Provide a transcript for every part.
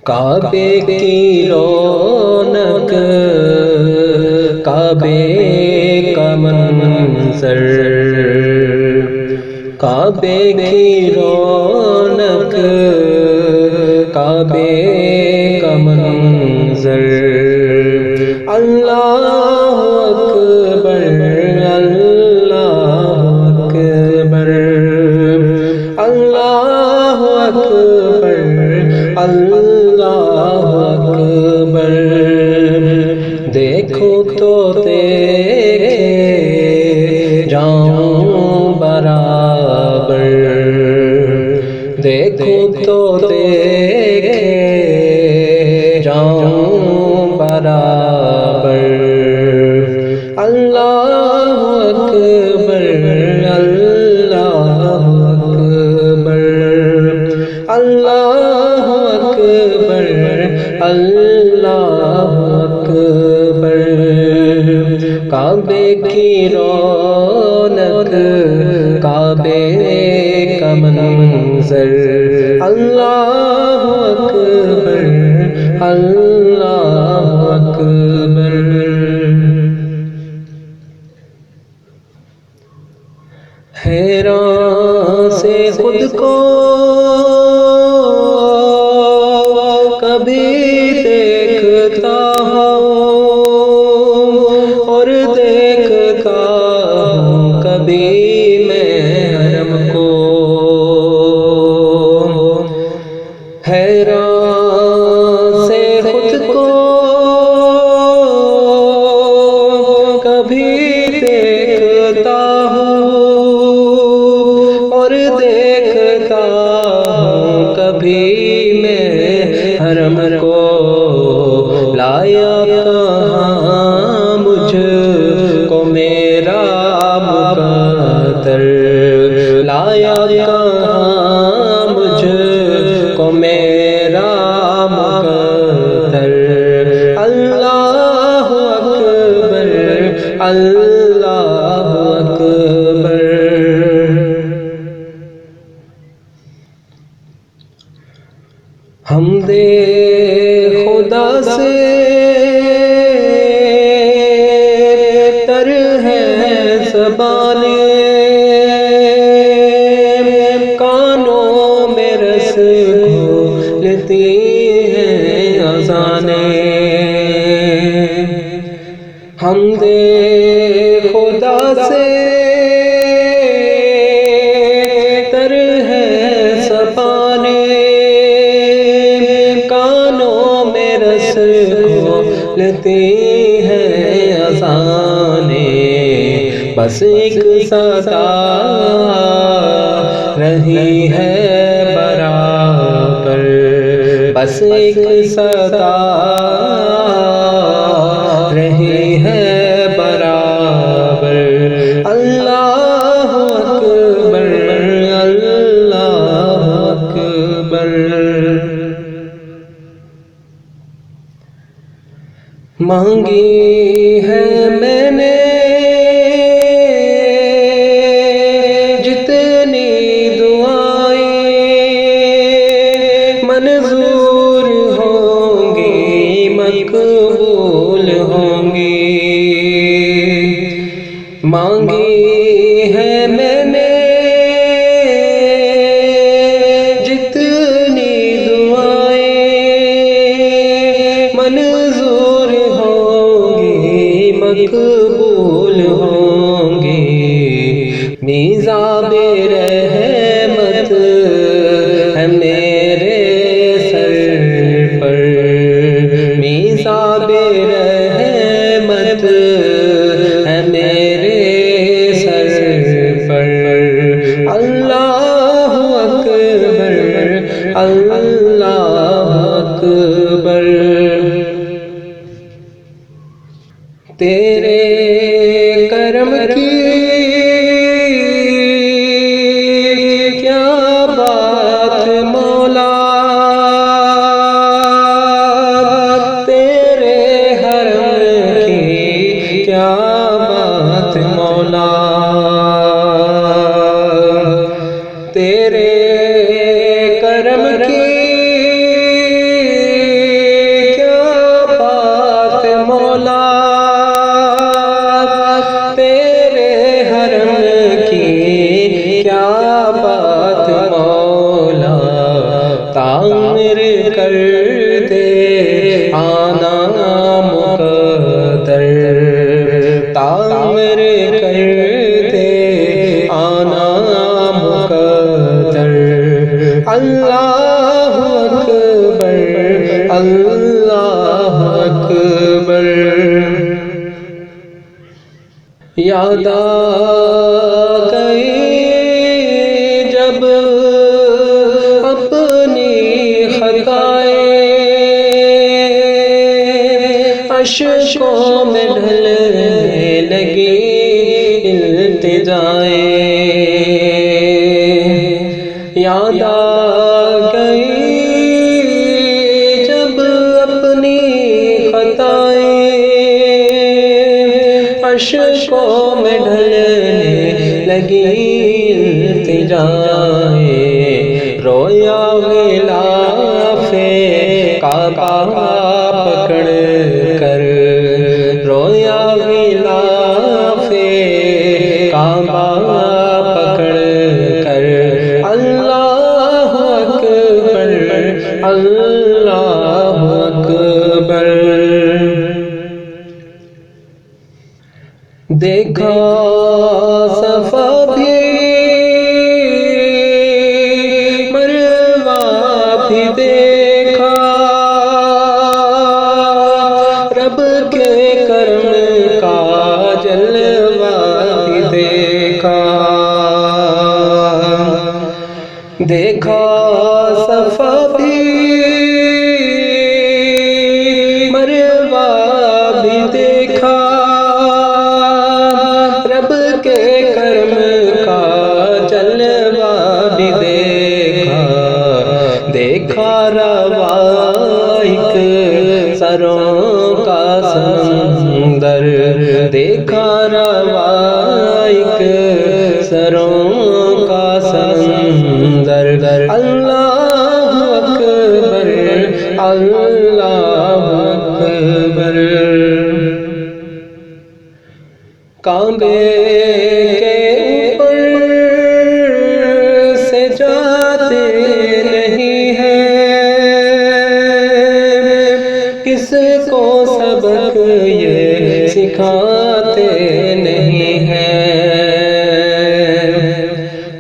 کعبے کی رونق، کعبے کا منظر، کعبے کی رونق، کعبے کا منظر، اللہ اکبر، اللہ اکبر، اللہ اکبر، اللہ اکبر، دیکھو تو دیکھے جاؤں برابر، دیکھو تو دیکھے جاؤں برابر، اللہ اکبر، اللہ اکبر، اللہ اکبر، اللہ اکبر، کعبے کی رونق، کعبے کا منظر، اللہ اکبر، اللہ اکبر، حیران سے خود کو کبھی دیکھتا ہوں اور دیکھتا ہوں کبھی میں حرم کو، حیران سے خود کو کبھی دیکھتا ہوں اور دیکھتا ہوں کبھی میں حرم کو، لایا کہاں مجھ کو میرا مقدر، لایا کہاں مجھ کو میرا مقدر، اللہ اکبر، اللہ اکبر، حمد خدا سے تر ہے زبانیں، کانوں میں رس گھولتی ہیں اذانیں، حمد خدا سے تر ہے زبانیں، کانوں میں رس گھولتی ہیں اذانیں، بس ایک صدا رہی ہے برابر، بس ایک صدا رہی ہے برابر، اللہ اکبر، اللہ اکبر، مانگی ہے میں نے جتنی دعائیں منظور ہوں گی، مقبول ہوں گی، مانگی ہے میں نے جتنی دعائیں منظور ہوں گی، مقبول ہوں گی، میزاب رحمت ہے میرے سر پر، میزاب رحمت ہے میرے سر پر، اللہ اکبر، اللہ اکبر، تیرے کرم کی کیا بات مولا، تیرے حرم کی کیا بات مولا، تیرے کرم کی تعمیر کر دے آنا مقدر، تعمیر کر دے آنا مقدر۔ اللہ اکبر، اللہ اکبر۔ یاد آگئی جب اپنی خطائیں، اشکوں میں ڈھلنے لگی التجائیں۔ یاد آگئی جب اپنی خطائیں، اشکوں میں ڈھلنے لگی التجائیں۔ رویا غلاف کعبہ پکڑ کر، رویا غلاف کعبہ پکڑ کر۔ اللہ اکبر، اللہ اکبر۔ دیکھا صفا بھی مروہ بھی دیکھا، رب کے کرم کا جلوہ بھی دیکھا۔ دیکھا صفا بھی مروہ بھی دیکھا، رب کے کرم کا جلوہ بھی دیکھا۔ دیکھا روائق سروں کا سمندر، دیکھا روائق سروں کا سمندر۔ اللہ اکبر، اللہ اکبر۔ کعبے کے اوپر سے جاتے نہیں ہیں، کس کو سبق یہ سکھاتے نہیں ہیں۔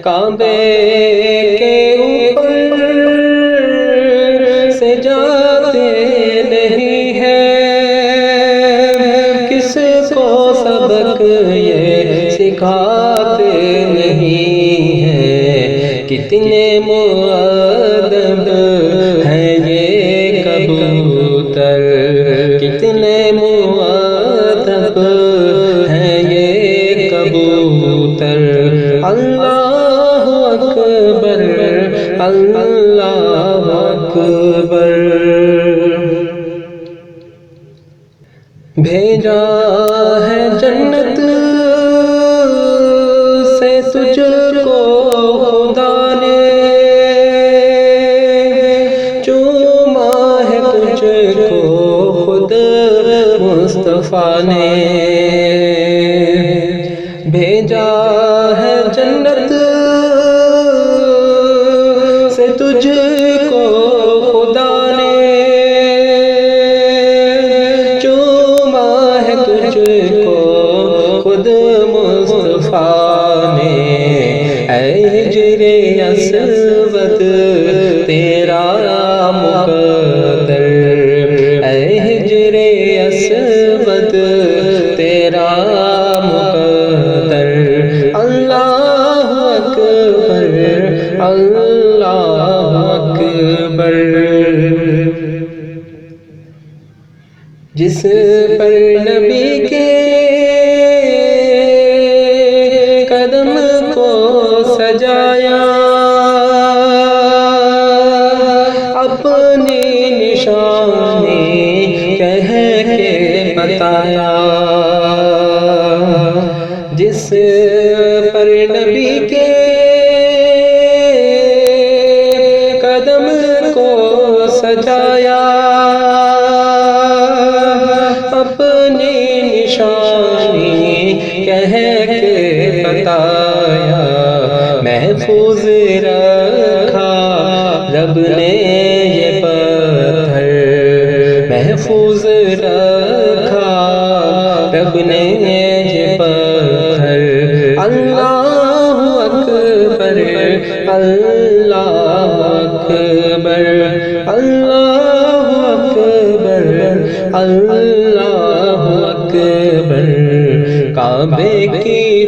کعبے کے اوپر سے جاتے نہیں ہیں، کس کو سبق یہ سکھاتے نہیں ہیں۔ کتنے مؤدب ہیں یہ کبوتر، کتنے مؤدب ہیں یہ کبوتر۔ اللہ اکبر، اللہ اکبر۔ بھیجا ہے جنت سے تجھ کو خدا نے، چوما ہے تجھ کو خود مصطفیٰ نے۔ بھیجا ہے جنت سے تجھ کو خدا نے، چوما ہے تجھ کو خود مصطفیٰ نے۔ اے ہجر اسود تیرا مقدر، اے ہجر اسود تیرا مقدر۔ اللہ اکبر، اللہ اکبر۔ جس پر نبی کے قدم کو سجایا، اپنی نشانی کہہ کے بتایا۔ جس پر نبی کے قدم کو سجایا، اپنی نشانی کہہ کے بتایا۔ محفوظ رکھا رب نے یہ پتھر محفوظ رکھا، رب نے یہ پتھر۔ اللہ اکبر، اللہ اکبر، اللہ اکبر، اللہ اکبر۔ کعبے کی